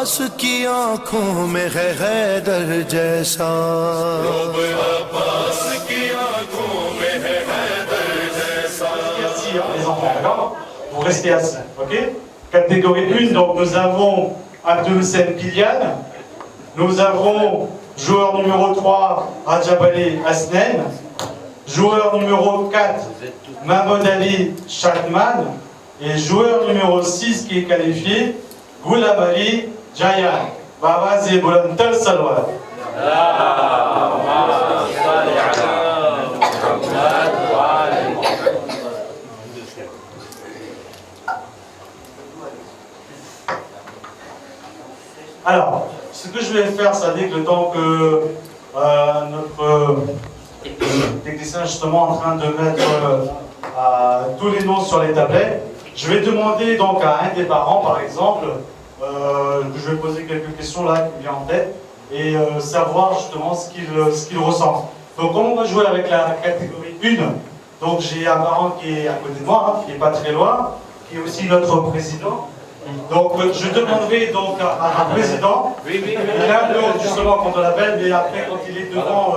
अब्बास की आंखों में है हैदर जैसा अब्बास की आंखों में है हैदर जैसा Les enfants, d'accord? Vous restez assis, ok? Catégorie 1, donc nous avons Abdul-Hussein Kylian, nous avons joueur numéro 3, Rajabali Asnen, joueur numéro 4, Mahmoud Ali Shadman, et joueur numéro 6 qui est qualifié, Ghulam Ali Jayan. Baba Zeboulantal Salwa. Alors, ce que je vais faire, ça dit que le temps que notre technicien est justement en train de mettre tous les noms sur les tablettes, je vais demander donc à un des parents, par exemple, je vais poser quelques questions là qui me viennent en tête, et savoir justement ce qu'il ressent. Donc, comme on va jouer avec la catégorie 1, donc j'ai un parent qui est à côté de moi, qui n'est pas très loin, qui est aussi notre président. Donc je demanderai donc à un président, là justement quand on l'appelle, mais après quand il est devant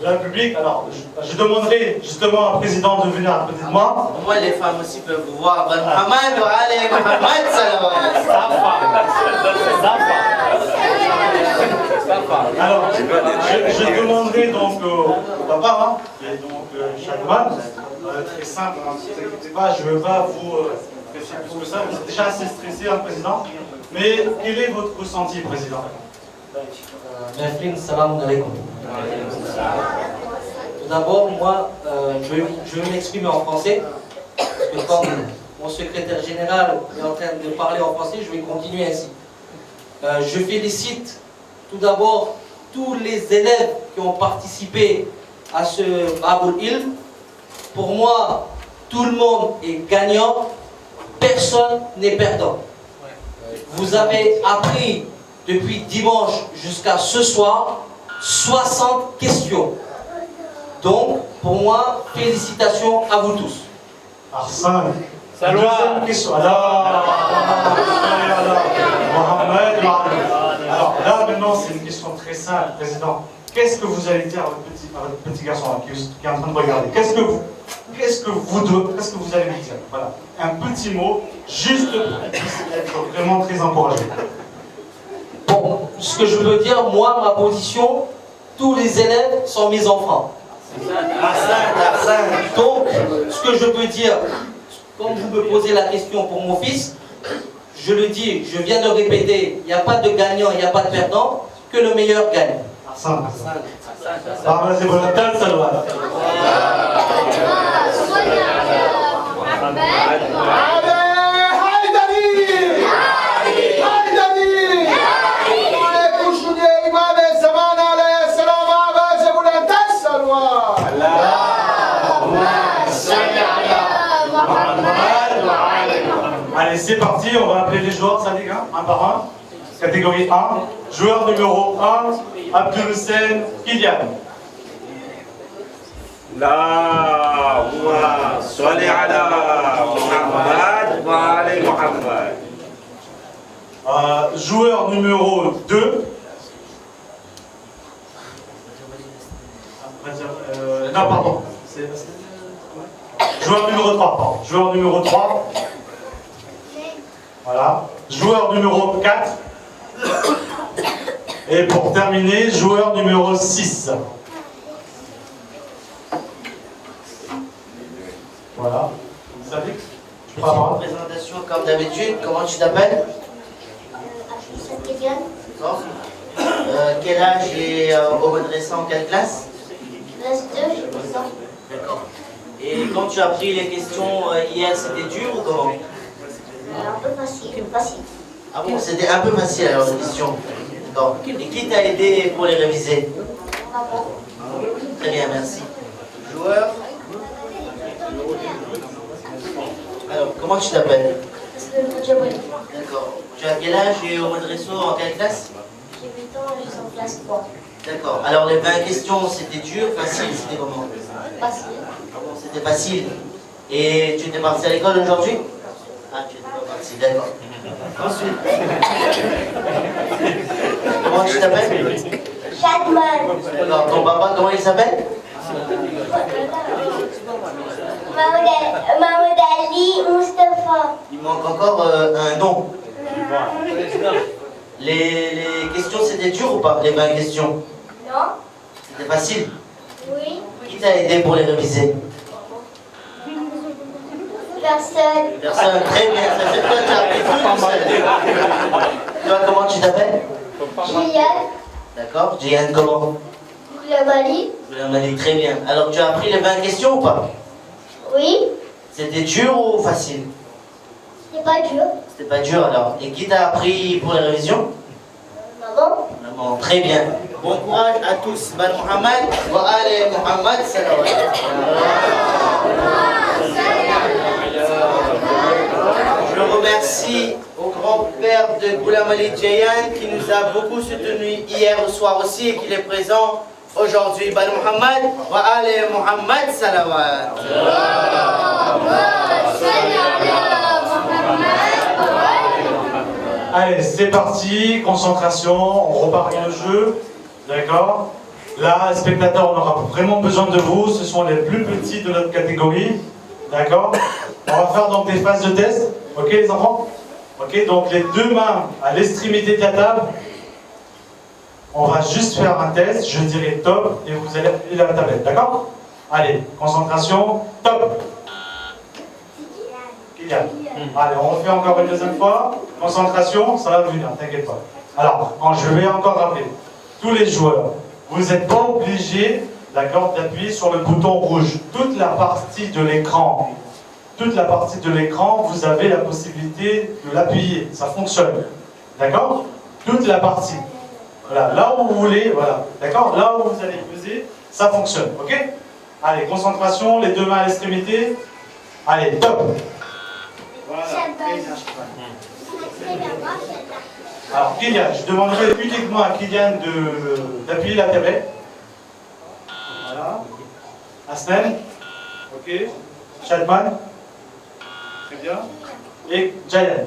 le public, alors je demanderai justement à un président de venir à côté de moi. Moi les femmes aussi peuvent vous voir. Mohamed wa Ali Mohamed Alors je demanderai donc au papa, qui est donc Shadman, très simple, ne vous inquiétez pas, je ne veux pas vous... Plus que ça, vous êtes déjà assez stressé, hein, Président. Mais quel est votre ressenti, Président? Salam alaikum. Tout d'abord, moi, je vais m'exprimer en français, parce que quand mon secrétaire général est en train de parler en français, je vais continuer ainsi. Je félicite tout d'abord tous les élèves qui ont participé à ce Babul Ilm. Pour moi, tout le monde est gagnant. Personne n'est perdant. Vous avez appris depuis dimanche jusqu'à ce soir 60 questions. Donc, pour moi, félicitations à vous tous. Arsène. Deuxième question. Alors, Mohamed. Alors là, maintenant, c'est une question très simple, Président. Qu'est-ce que vous allez dire à votre petit garçon là, qui est en train de regarder? Qu'est-ce que vous allez lui dire? Voilà. Un petit mot, juste pour être vraiment très encouragé. Bon, ce que je peux dire, moi, ma position, tous les élèves sont mes enfants. Donc, ce que je peux dire, comme vous me posez la question pour mon fils, je le dis, je viens de répéter, il n'y a pas de gagnant, il n'y a pas de perdant, que le meilleur gagne. Allez, c'est parti, on va appeler les joueurs, ça les gars, un par un. Catégorie 1, joueur numéro 1, Abdul-Hussein Kylian. لا وصلي على محمد وعلى محمد. Joueur numéro 2. Non, pardon. Joueur numéro 3, pardon. Joueur numéro 3. Voilà. Joueur numéro 4. Et pour terminer, joueur numéro 6. Voilà. Vous savez que je fais une présentation comme d'habitude. Comment tu t'appelles? Quel âge et au madrasa en quelle classe? Classe 2, j'ai 12 ans. D'accord. Et quand tu as pris les questions hier, c'était dur ou comment? Un peu facile. Ah bon, c'était un peu facile alors les questions. D'accord. Et qui t'a aidé pour les réviser? Maman. Très bien, merci. Joueur? Alors, comment tu t'appelles? D'accord. Tu as quel âge et au madrasa en quelle classe? J'ai 8 ans et je suis en classe 3. D'accord. Alors, les 20 questions, c'était dur, facile, c'était comment? Facile. Ah bon, c'était facile. Et tu étais parti à l'école aujourd'hui? Ah, tu n'étais pas parti, d'accord. Ensuite. Comment tu t'appelles? Chadman. Alors, ton papa, comment il s'appelle? Mahmoud Ali Mustafa. Il manque encore un nom. Les questions, c'était dur ou pas, les 20 questions? Non? C'était facile? Oui. Qui t'a aidé pour les réviser? Personne. Personne, très bien. Ça veut dire que toi, tu as appris tout seul. Toi, comment tu t'appelles? Gillian. D'accord. Jihan, comment? Goulamali. Vous m'avez dit très bien. Alors, tu as appris les 20 questions ou pas? Oui. C'était dur ou facile? C'est pas dur. C'était pas dur alors. Et qui t'a appris pour les révisions? Maman. Maman, très bien. Bon courage à tous. Ban Muhammad wa Ali Muhammad salawat. Je remercie au grand-père de Goulamali Jayan qui nous a beaucoup soutenus hier au soir aussi et qui est présent aujourd'hui. Ban Muhammad wa Ali Muhammad salawat. Allez, c'est parti, concentration, on repart dans le jeu, d'accord? Là, spectateurs, on aura vraiment besoin de vous, ce sont les plus petits de notre catégorie, d'accord? On va faire donc des phases de test, ok les enfants? Ok, donc les deux mains à l'extrémité de la table, on va juste faire un test, je dirai top, et vous allez appuyer la tablette, d'accord? Allez, concentration, top! Kylian. Allez, on refait encore une deuxième fois. Concentration, ça va venir, t'inquiète pas. Alors, je vais encore rappeler. Tous les joueurs, vous n'êtes pas obligés, d'accord, d'appuyer sur le bouton rouge. Toute la partie de l'écran, vous avez la possibilité de l'appuyer. Ça fonctionne. D'accord? Toute la partie. Voilà, là où vous voulez, voilà. D'accord? Là où vous allez peser, ça fonctionne. Ok? Allez, concentration, les deux mains à l'extrémité. Allez, top! Voilà. Alors, Kylian, je demanderai uniquement à Kylian d'appuyer la tablette. Voilà. Asnen. Ok. Chadman. Très bien. Et Jayan.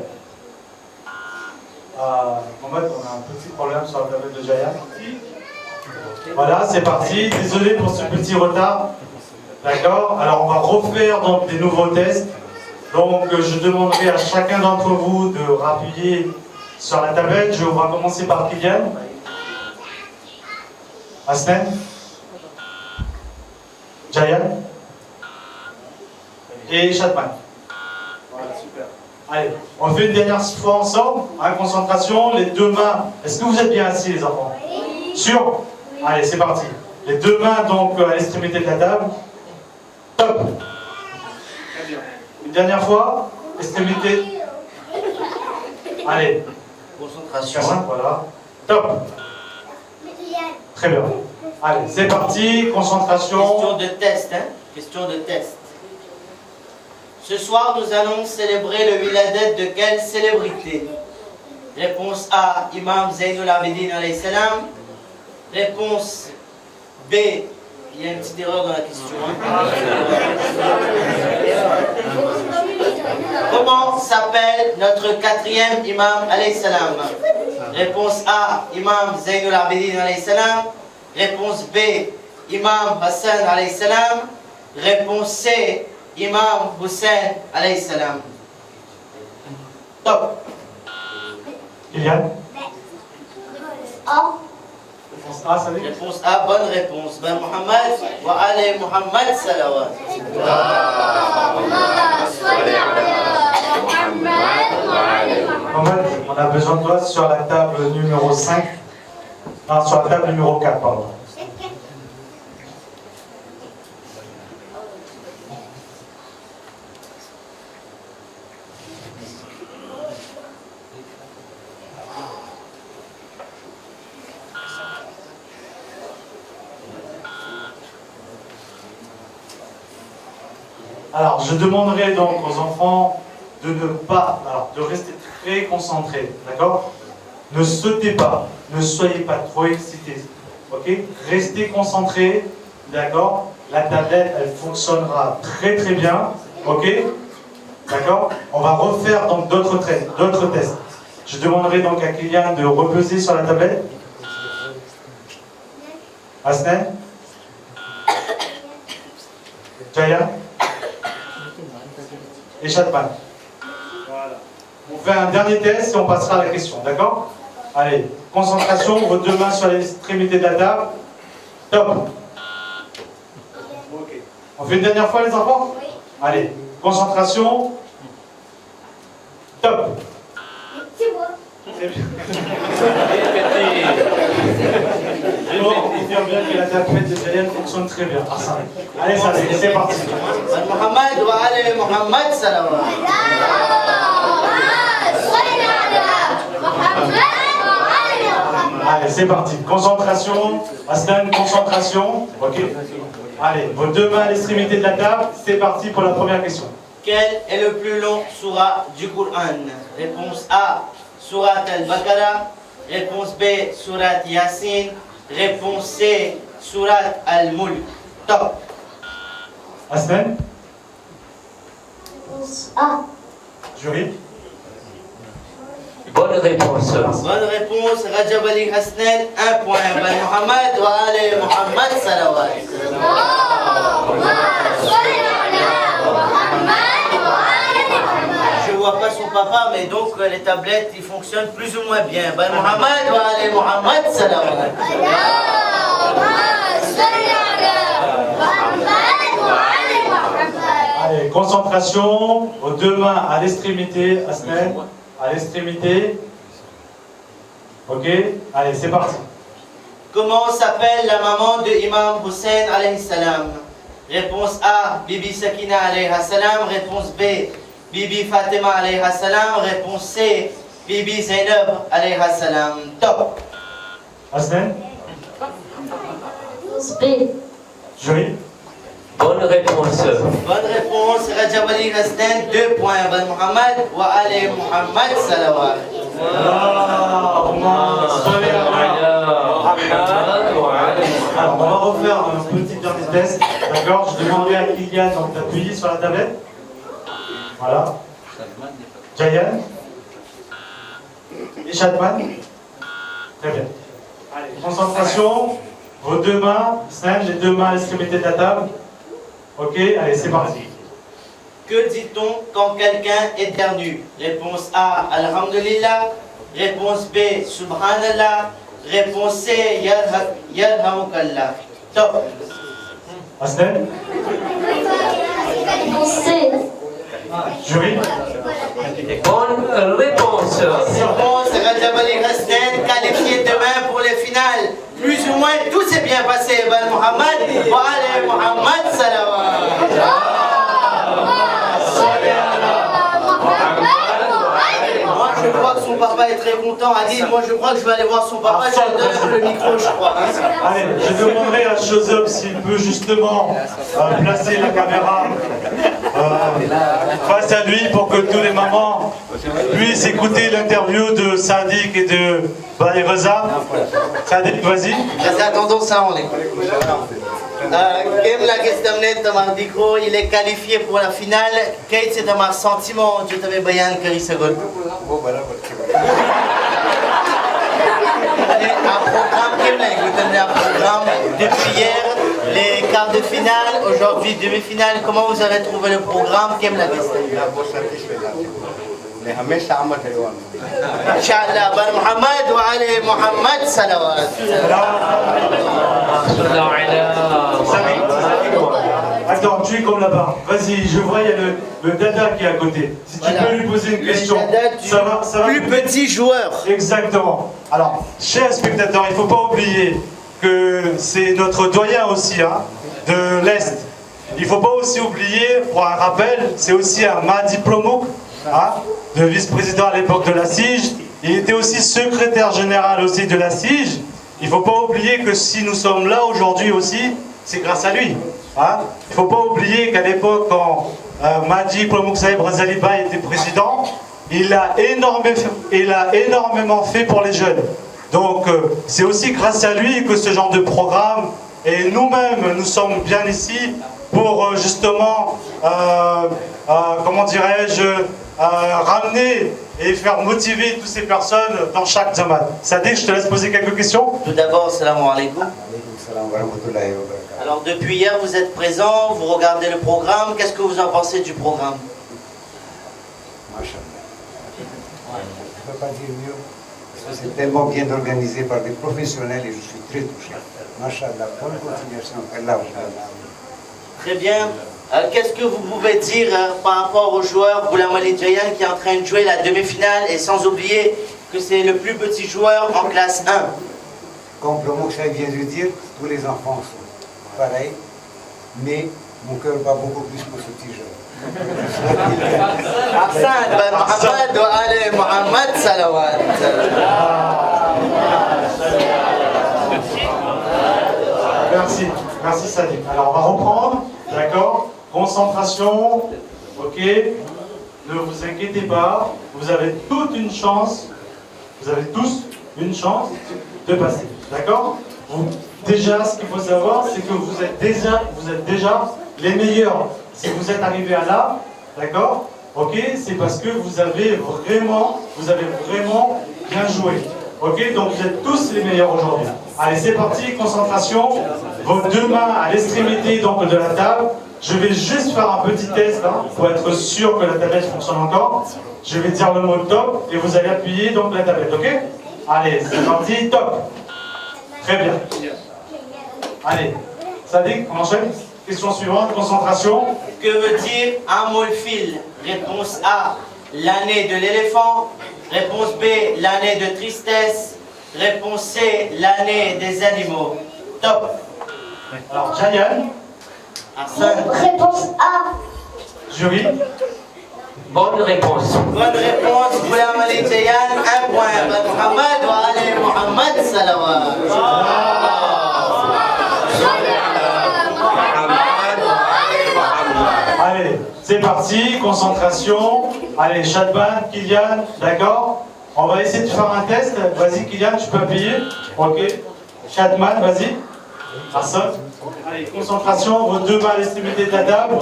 Mohamed, on a un petit problème sur la tablette de Jayan. Voilà, c'est parti. Désolé pour ce petit retard. D'accord. Alors, on va refaire donc des nouveaux tests. Donc, je demanderai à chacun d'entre vous de rappuyer sur la tablette. On va commencer par Kylian. Asnen. Jayan. Et Chadman. Voilà, super. Allez, on fait une dernière fois ensemble. Hein, concentration, les deux mains. Est-ce que vous êtes bien assis, les enfants? Oui. Sûr? Oui. Allez, c'est parti. Les deux mains, donc, à l'extrémité de la table. Top. Très bien. Une dernière fois, extrémité. Allez. Concentration. Voilà. Top. Très bien. Allez, c'est parti. Concentration. Question de test, hein? Question de test. Ce soir, nous allons célébrer le wiladet de quelle célébrité? Réponse A, Imam Zainul Abidin alayhi salam. Réponse B, il y a une petite erreur dans la question. Hein? Comment s'appelle notre quatrième imam alayhi salam? Réponse A, Imam Zainul Abidin alayhi salam. Réponse B, Imam Hassan alayhi salam. Réponse C, Imam Hussein alayhi salam. Top. Kylian. A. Réponse A, ça dit? Réponse A, bonne réponse. Ben Muhammad wa Ali Muhammad salawat. Mohamed, on a besoin de toi sur la table numéro 5. Non, sur la table numéro 4, pardon. Alors, je demanderai donc aux enfants de ne pas, de rester très concentrés, d'accord? Ne sautez pas, ne soyez pas trop excités, ok? Restez concentrés, d'accord? La tablette, elle fonctionnera très bien, ok? D'accord? On va refaire donc d'autres tests. Je demanderai donc à Kylian de repeser sur la tablette. Asnen? Jaya? Et Chatman. Voilà. On fait un dernier test et on passera à la question, d'accord? Allez, concentration, vos deux mains sur l'extrémité de la table. Top. Ok. On fait une dernière fois les enfants? Oui. Allez, concentration. Top. C'est moi. Très bien. Bon, on confirme bien que la tablette de Jaya fonctionne très bien. Allez, ça c'est parti. Mohamed wa ali Mohamed salawat. Allez, c'est parti. Concentration. Aslan, concentration. Ok. Allez, vos deux mains à l'extrémité de la table. C'est parti pour la première question. Quel est le plus long surah du Coran? Réponse A, Surat Al-Baqarah. Réponse B, Surat Yasin. Réponse C, Surat Al-Mulk. Top. Aslan, Ah, jury. Bonne réponse. Bonne réponse, Rajab Ali Hasnan, 1 point. Ben Mohamed wa ali Mohamed salawat. Je vois pas son papa, mais donc les tablettes ils fonctionnent plus ou moins bien. Ben Mohamed wa ali Mohamed salawat. Allez, concentration. Vos deux mains à l'extrémité. Aslan, à l'extrémité. Ok. Allez, c'est parti. Comment s'appelle la maman de Imam Hussein alayhi salam? Réponse A, Bibi Sakina alayhi salam. Réponse B, Bibi Fatima alayhi salam. Réponse C, Bibi Zainab alayhi salam. Top. Aslan, B. jury. Bonne réponse. Bonne réponse, Rajab Ali Hassan, 2 points. Ben Mohamed wa Ali Mohamed salawat. Alors, on va refaire un petit dernier test. D'accord? Je demanderai à Kylian d'appuyer sur la tablette. Voilà. Jayan. Et Chatman. Très bien. Allez, concentration. Vos deux mains. Simple, les deux mains à l'extrémité de la table. Ok, allez, c'est parti. Que dit-on quand quelqu'un éternue? Réponse A, Alhamdulillah. Réponse B, Subhanallah. Réponse C, Yarhamukallah. Top. Aslen, C. jury. Bonne réponse. Réponse, Rajab Ali Hassan, qualifié demain pour les finales. Plus ou moins, tout s'est bien passé. Ben Mohamed, wa Ali Mohamed salawat. Moi, je crois que son papa est très content. Adil, moi, je crois que je vais aller voir son papa. Je lui donne le micro, je crois. Allez, je demanderai à Shozop s'il peut justement placer la caméra face à lui pour que tous les mamans puissent écouter l'interview de Sadiq et de Reza. Sadiq, vas-y. Attendons ça, on écoute. Kem la gestamnet tamar dikro, il est qualifié pour la finale. Kate c'est tamar sentiment, je t'avais bayan karisagol. Un programme, Kem la écoutez un programme depuis hier, les quarts de finale, aujourd'hui demi-finale. Comment vous avez trouvé le programme? Kem la gestamnet. Inch'Allah, Ben Mohamed wa Ali Mohamed salawat. Attends, tu es comme là-bas. Vas-y, je vois, il y a le dada qui est à côté. Si tu peux lui poser une question, ça va. Plus petit joueur. Exactement. Alors, chers spectateurs, il ne faut pas oublier que c'est notre doyen aussi, hein, de l'Est. Il ne faut pas aussi oublier, pour un rappel, c'est aussi un Mahdi Plomouk, hein, de vice-président à l'époque de la SIGE. Il était aussi secrétaire général aussi de la SIGE. Il ne faut pas oublier que si nous sommes là aujourd'hui aussi, c'est grâce à lui. Hein. Il ne faut pas oublier qu'à l'époque, quand Mahdi Plomouk Saïb Razaliba était président, il a énormément fait pour les jeunes. Donc c'est aussi grâce à lui que ce genre de programme, et nous-mêmes, nous sommes bien ici pour justement, comment dirais-je, ramener et faire motiver toutes ces personnes dans chaque Jamaat. Sadiq, je te laisse poser quelques questions. Tout d'abord, salam alaikum. Alors depuis hier, vous êtes présents, vous regardez le programme. Qu'est-ce que vous en pensez du programme? Je ne peux pas dire mieux. Parce que c'est tellement bien organisé par des professionnels et je suis très touché. Machallah, bonne continuation. Allah vous bénisse. Très bien. Qu'est-ce que vous pouvez dire par rapport au joueur Ghulam Ali Jayan qui est en train de jouer la demi-finale et sans oublier que c'est le plus petit joueur en classe 1? Comme le Moksha vient de dire, tous les enfants sont pareils, mais mon cœur bat beaucoup plus pour ce petit jeune. Ahsan, ben Mohamed wa Ali Mohamed Salawat. Merci, merci Sadiq. Alors on va reprendre, d'accord? Concentration, ok? Ne vous inquiétez pas, vous avez toute une chance, vous avez tous une chance de passer, d'accord? Déjà, ce qu'il faut savoir, c'est que vous êtes déjà les meilleurs. Si vous êtes arrivé à là, d'accord? Ok? C'est parce que vous avez vraiment bien joué. Ok? Donc vous êtes tous les meilleurs aujourd'hui. Allez, c'est parti, concentration. Vos deux mains à l'extrémité donc de la table. Je vais juste faire un petit test hein, pour être sûr que la tablette fonctionne encore. Je vais dire le mot top et vous allez appuyer donc la tablette, ok? Allez, c'est parti, top. Très bien. Allez, Sadiq, on enchaîne. Question suivante, concentration. Que veut dire Amolfil? Réponse A, l'année de l'éléphant. Réponse B, l'année de tristesse. Réponse C, l'année des animaux. Top. Alors, Jayan. Réponse A. Jury. Bonne réponse. Bonne réponse, Ghulam Ali Jayan, 1 point. Ben Mohamed wa Ali Mohamed Salawat. Allez, c'est parti, concentration. Allez, Shadban, Kylian, d'accord? On va essayer de faire un test. Vas-y, Kylian, tu peux appuyer. Ok. Shadman, vas-y. Hassan. Allez, concentration, vos deux mains à l'extrémité de la table.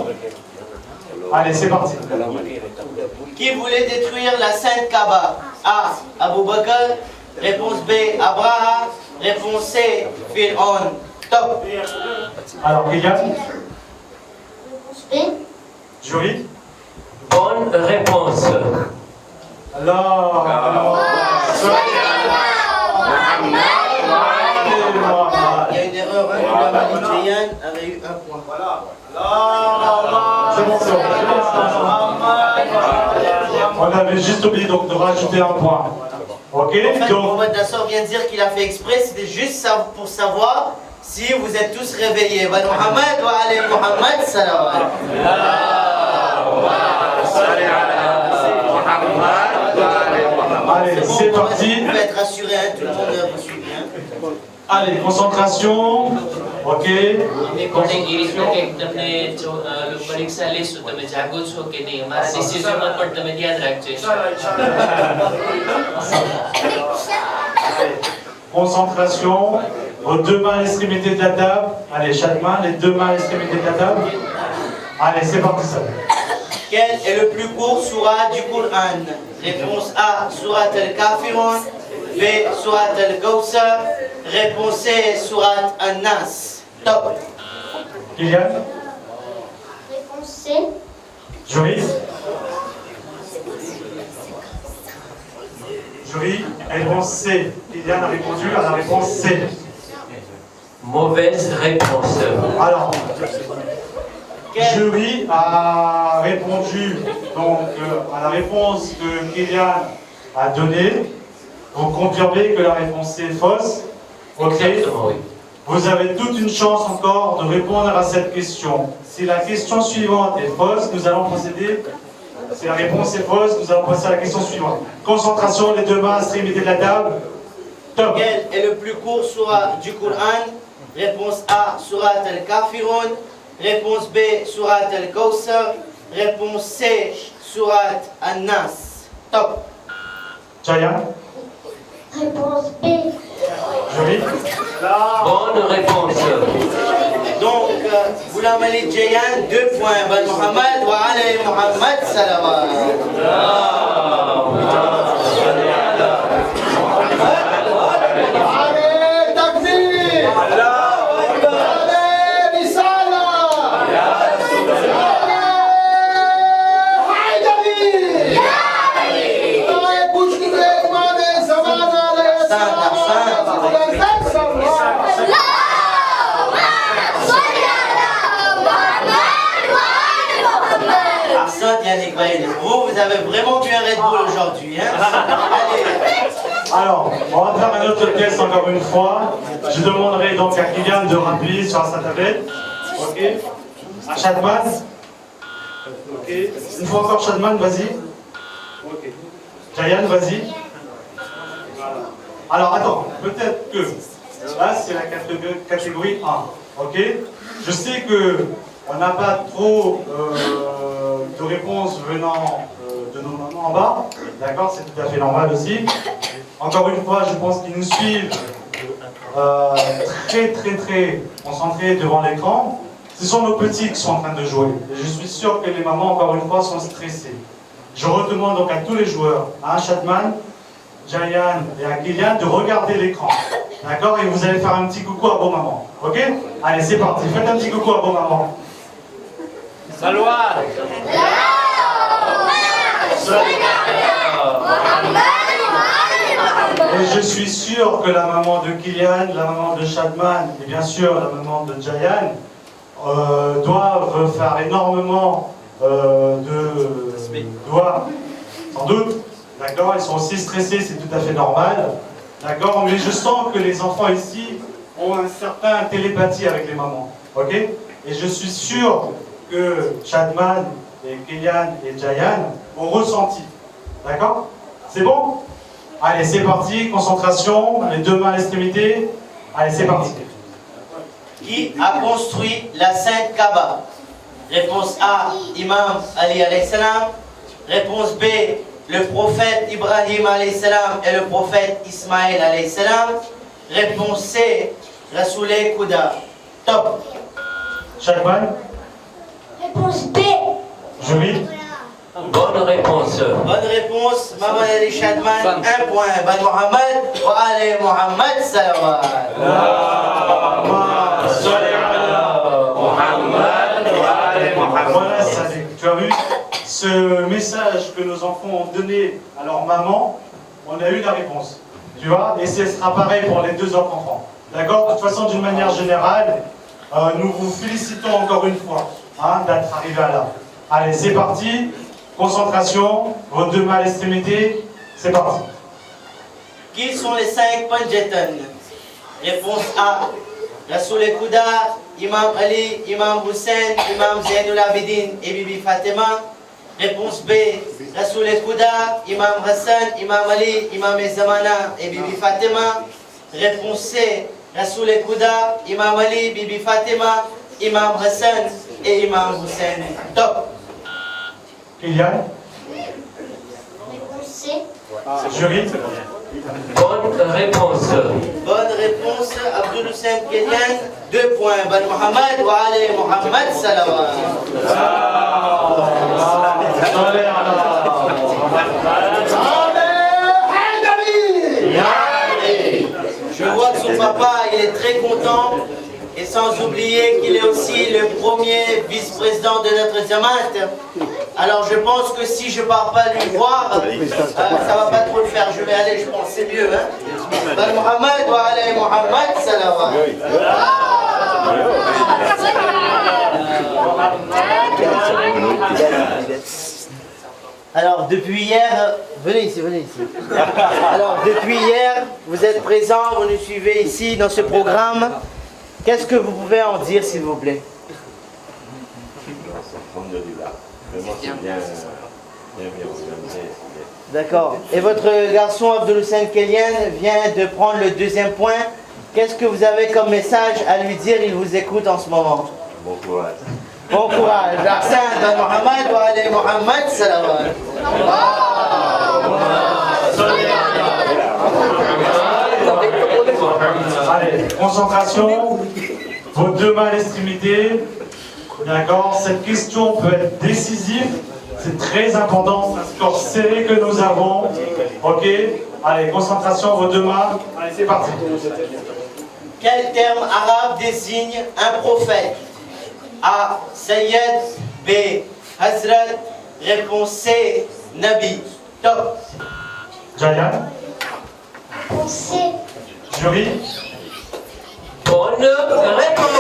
Allez, c'est parti. Qui voulait détruire la Sainte Kaaba? A, Abu Bakr. Réponse B, Abraha. Réponse C, Fir'aun. Top. Alors, Kylian. Réponse B. Jury. Bonne réponse. Alors. Il y a une erreur, hein, Ghulam Ali Jayan avait eu 1 point. C'est bon, c'est bon. On avait juste oublié donc de rajouter un point. Ok, En fait, donc. Mohamed Nassor vient de dire qu'il a fait exprès, c'était juste pour savoir si vous êtes tous réveillés. Ben Mohamed wa Ali Mohamed Salawat. Allez, c'est parti. Vous pouvez être rassuré, hein, tout le monde vous suit bien. Allez, concentration. Ok. Concentration. Vos deux mains à l'extrémité de la table. Allez, chaque main, les deux mains à l'extrémité de la table. Allez, c'est parti ça. Quel est le plus court surah du Coran? Réponse A, surat al-Kafirun. B, surat al-Kawthar. Réponse C, surat al-Nas. Top. Kylian. Réponse C. Jury. Jury, réponse C. Kylian a répondu à la réponse C. Mauvaise réponse. Alors, jury a répondu donc à la réponse que Kylian a donnée. Vous confirmez que la réponse est fausse. Ok. Exactement, oui. Vous avez toute une chance encore de répondre à cette question. Si la question suivante est fausse, nous allons procéder. Si la réponse est fausse, nous allons passer à la question suivante. Concentration, les deux mains à l'extrémité de la table. Top. Quel est le plus court surah du Coran? Réponse A, surat al-Kafirun. Réponse B, surat al-Kawthar. Réponse C, surat al-Nas. Top. Jayan. Réponse B. Joli. Bonne réponse. Donc, Ghulam Ali Jayan, 2 points. Ben Mohamed wa Ali Mohamed Salawat. Allez, takbir! Allez, risala! Allez, Haïdari! Allez, bouche ouverte, demandez, ça va, allez, ça va, Arsène Yannick Baïd, vous avez vraiment bu un Red Bull aujourd'hui. Hein? Allez. Alors, on va faire un autre test encore une fois. Je demanderai donc à Kylian de rappuyer sur sa tablette. Ok. À Shadman. Ok. Une fois encore Shadman, vas-y. Ok. Jayan, vas-y. Voilà. Alors attends, peut-être que là c'est la catégorie 1. Ok. Je sais que on n'a pas trop de réponses venant de nos mamans en bas. D'accord, c'est tout à fait normal aussi. Encore une fois, je pense qu'ils nous suivent très concentrés devant l'écran. Ce sont nos petits qui sont en train de jouer. Et je suis sûr que les mamans, encore une fois, sont stressées. Je redemande donc à tous les joueurs, à Shadman, Jayan et à Kylian, de regarder l'écran. D'accord? Et vous allez faire un petit coucou à vos mamans. Ok? Allez, c'est parti. Faites un petit coucou à vos mamans. Salouat. Et je suis sûr que la maman de Kylian, la maman de Shadman et bien sûr la maman de Jayan doivent faire énormément de doigts, sans doute. D'accord? Ils sont aussi stressés, c'est tout à fait normal. D'accord? Mais je sens que les enfants ici ont un certain télépathie avec les mamans. Ok? Et je suis sûr que Shadman et Kylian et Jayan ont ressenti. D'accord? C'est bon? Allez, c'est parti, concentration, les deux mains à l'extrémité. Allez, c'est parti. Qui a construit la Sainte Kaaba? Réponse A, Imam Ali alayhi salam. Réponse B, le prophète Ibrahim alayhi salam et le prophète Ismaël alayhi salam. Réponse C, Rasoulé Kouda. Top. Shadman? Réponse B. Joli. Bonne réponse. Bonne réponse, Maman Ali Shadman, 1 point. Ben Mohamed, wa Ali Mohamed Salawat. Voilà, tu as vu ce message que nos enfants ont donné à leur maman, on a eu la réponse. Tu vois, et ce sera pareil pour les deux autres enfants. D'accord? De toute façon, d'une manière générale, nous vous félicitons encore une fois hein, d'être arrivés là. Allez, c'est parti. Concentration, vos deux mains à l'extrémité, c'est parti. Qui sont les 5 Panjatan? Réponse A, Rasoul Kouda, Imam Ali, Imam Hussein, Imam Zainul Abidin et Bibi Fatima. Réponse B, Rasoul Kouda, Imam Hassan, Imam Ali, Imam Zamana et Bibi Fatima. Réponse C, Rasoul Kouda, Imam Ali, Bibi Fatima, Imam Hassan et Imam Hussein. Top. Kylian? Réponse C. Jury? Bonne réponse. Bonne réponse, Abdul Hussein Kenyan, 2 points. Ben Mohamed wa Ali Mohamed Salawat. Je vois que son papa, il est très content. Et sans oublier qu'il est aussi le premier vice-président de notre Jamaat. Alors je pense que si je ne pars pas lui voir, ça ne va pas trop le faire. Je vais aller, je pense, c'est mieux. Hein? Ben Mohamed wa Ali Mohamed Salawat. Alors depuis hier, venez ici. Alors depuis hier, vous êtes présents, vous nous suivez ici dans ce programme. Qu'est-ce que vous pouvez en dire, s'il vous plaît? D'accord. Et votre garçon Abdul Hussein Kélian vient de prendre le 2e point. Qu'est-ce que vous avez comme message à lui dire? Il vous écoute en ce moment. Bon courage. Bon courage. Arsène Ben Mohamed wa Ali Mohamed Salawat. Allez, concentration. Vos deux mains à l'extrémité. D'accord. Cette question peut être décisive. C'est très important. C'est un score serré que nous avons. Ok. Allez, concentration, vos deux mains. Allez, c'est parti. Quel terme arabe désigne un prophète? A. Sayyid. B. Hazrat. Réponse C. Nabi. Top. Jayan. Réponse C. Jury. Bonne réponse.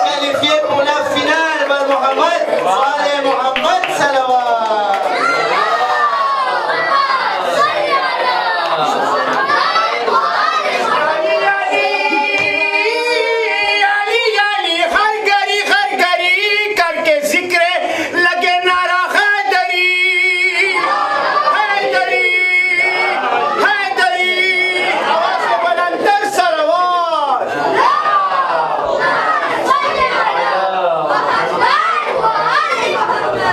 Qualifié pour la finale, Mohamed. Allez, Mohamed Salawat.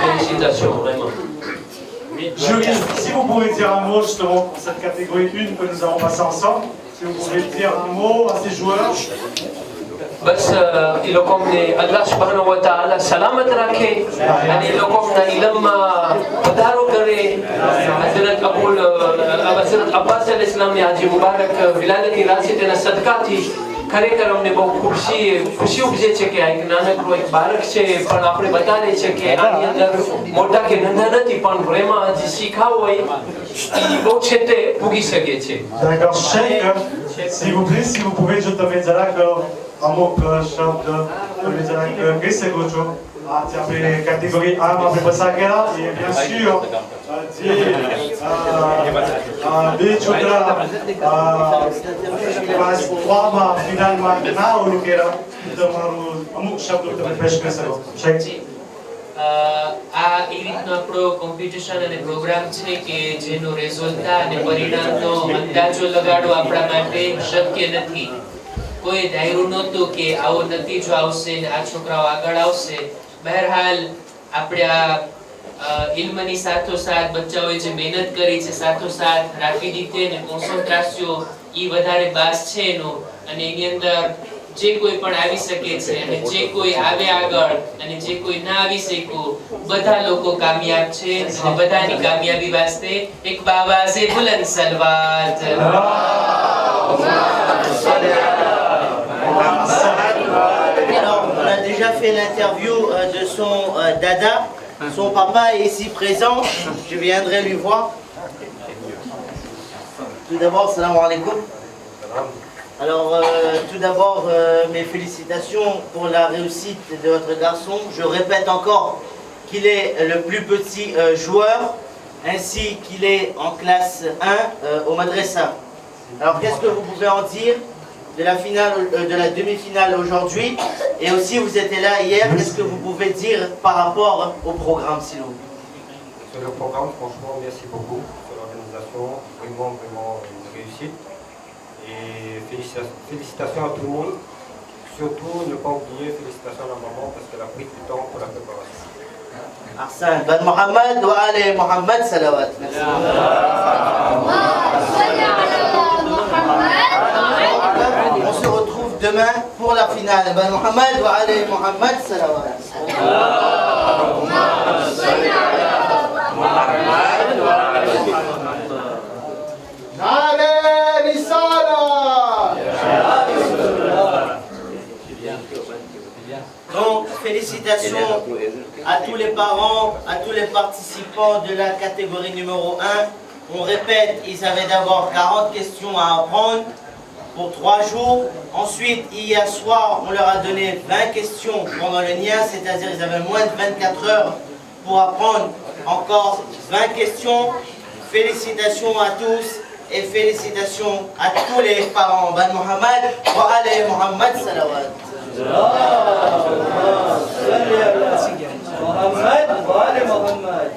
Félicitations, vraiment. Jury, si vous pouvez dire un mot justement pour cette catégorie 1 que nous avons passée ensemble, si vous pouvez dire un mot à ces joueurs. بس إلكم الله سبحانه وتعالى سلامت رखे يعني إلكم لما पधारो करे हज़रत हज़रत अब्बास अलैहिस्सलाम ने हाजी मुबारक विलादती रासित ना सदका थी ખરેખર અમને બહુ ખુશી ઉપજે છે કે આ એક નાનકડો એક બાળક છે પણ આપણે બતાવે છે કે આની અંદર મોટા કે નાના નથી પણ પ્રેમમાં હજી શીખાવ હોય એ બહુ છેટે પૂગી શકે છે. D'accord, Sheikh, s'il vous plaît, si vous pouvez, je te mets amok shab de Gesegocho, catégorie 1, après Pasakera, et bien sûr, Bichudra, Wama, finalement, Naurukera, amok shab de Gesegocho. Sheikh. આ એ રીતનો આપણો કોમ્પિટિશન અને પ્રોગ્રામ છે કે જેનો રિઝલ્ટ અને પરિણામનો અંદાજો લગાડવો આપણા માટે શક્ય નથી. કોઈ ધાર્યું નહોતું કે આવો નતીજો આવશે ને આ છોકરાઓ આગળ આવશે. બહરહાલ આપણે આ ઇલ્મની સાથોસાથ બચ્ચાઓએ જે મહેનત કરી છે સાથોસાથ રાફીદીતે ને કોન્સન્ટ્રાસ્યો ઈ વધારે બાસ છે એનો અને એની અંદર જે કોઈ પણ આવી શકે છે અને જે કોઈ આવે આગળ અને જે કોઈ ના આવી શક્યું બધા લોકો કામયાબ છે અને બધાની કામયાબી વાસ્તે એક બાવાઝે બુલંદ સલવાત. Alors, on a déjà fait l'interview de son dada. Son papa est ici présent. Je viendrai lui voir. Tout d'abord, salam alaikum. Alors, tout d'abord, mes félicitations pour la réussite de votre garçon. Je répète encore qu'il est le plus petit joueur, ainsi qu'il est en classe 1 au Madrasa. Alors, qu'est-ce que vous pouvez en dire de la finale, de la demi-finale aujourd'hui? Et aussi, vous étiez là hier. Qu'est-ce que vous pouvez dire par rapport au programme, Silo? Sur le programme, franchement, merci beaucoup pour l'organisation. Vraiment une réussite. Et félicitations à tout le monde. Surtout, ne pas oublier félicitations à la maman parce qu'elle a pris du temps pour la préparation. Ahsan. Ben Mohamed wa Ali Mohamed Salawat. Merci. On se retrouve demain pour la finale. Ben Mohamed wa Ali Mohamed Salawat. Donc, félicitations à tous les parents, à tous les participants de la catégorie numéro 1. On répète, ils avaient d'abord 40 questions à apprendre pour 3 jours. Ensuite, hier soir, on leur a donné 20 questions pendant le NIA, c'est-à-dire qu'ils avaient moins de 24 heures pour apprendre encore 20 questions. Félicitations à tous et félicitations à tous les parents. Ben Mohamed, wa Ali Mohamed Salawat. Mohamed, wa Ali Mohamed.